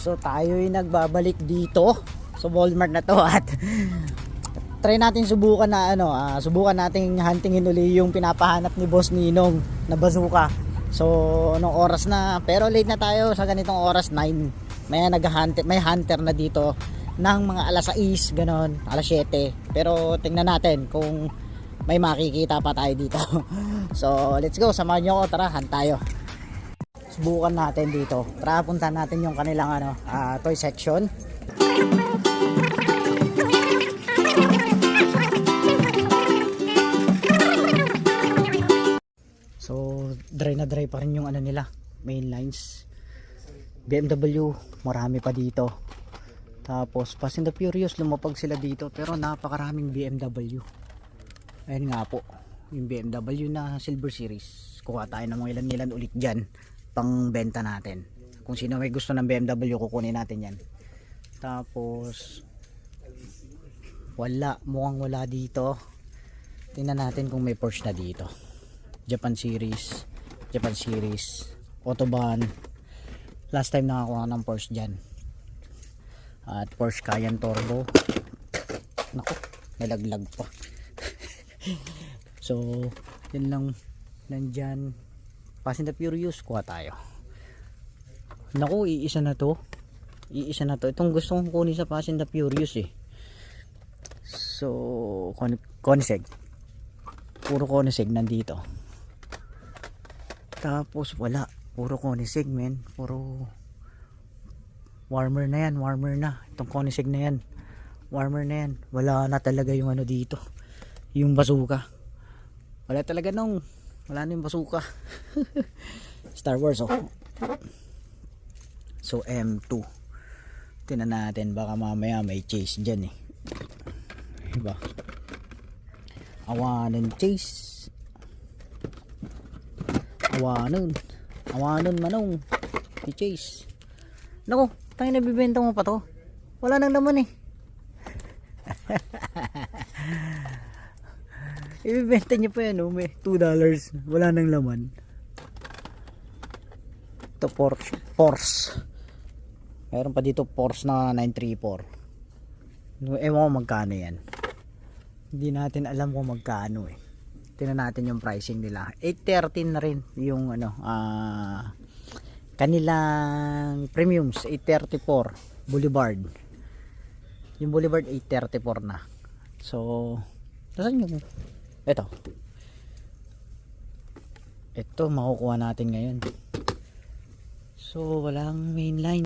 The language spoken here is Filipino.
So tayo'y nagbabalik dito sa Walmart na to at try natin subukan na subukan nating huntingin uli yung pinapahanap ni Boss Ninong na bazooka. So nung oras na, pero late na tayo sa ganitong oras, 9. May hunter na dito ng mga alas 6, ganon, alas 7. Pero tingnan natin kung may makikita pa tayo dito. So let's go, samahan nyo ako, tara, hunt tayo. Subukan natin dito. Tara, puntahan natin yung kanilang toy section. So dry na dry pa rin yung nila, main lines. BMW, marami pa dito. Tapos Fast and the Furious, lumapag sila dito, pero napakaraming BMW. Ayun nga po, yung BMW na Silver Series. Kuha tayo ng mga ilan ulit dyan pang benta natin. Kung sino may gusto ng BMW, kukunin natin yan. Tapos mukhang wala dito. Tingnan natin kung may Porsche na dito. Japan Series, Autobahn. Last time nakakuha ng Porsche dyan. At Porsche Cayenne Turbo. Naku, nalaglag pa. So yun lang nandyan. Fast and the Furious, kuha tayo. Naku, iisa na to. Itong gustong kunin sa Fast and the Furious eh. So Koenigsegg, puro Koenigsegg nandito. Tapos wala, puro Koenigsegg men, puro warmer na yan, itong Koenigsegg na yan, warmer na yan. Wala na talaga yung dito, yung bazooka. Wala talaga wala na yung bazooka. Star Wars So M2, tingnan natin, baka mamaya may chase dyan eh, diba? Awanan chase, awanan manong i-chase. Naku, tayo nabibenta mo pa to, wala nang laman eh. Ibibenta niya pa yan may $2, wala nang laman. Ito Porsche, meron pa dito Porsche na 934. Ewan ko magkano yan, hindi natin alam kung magkano eh. Tingnan natin yung pricing nila. 813 na rin yung kanilang premiums. 834 Boulevard, yung Boulevard 834 na. So saan yung ito makukuha natin ngayon. So walang mainline.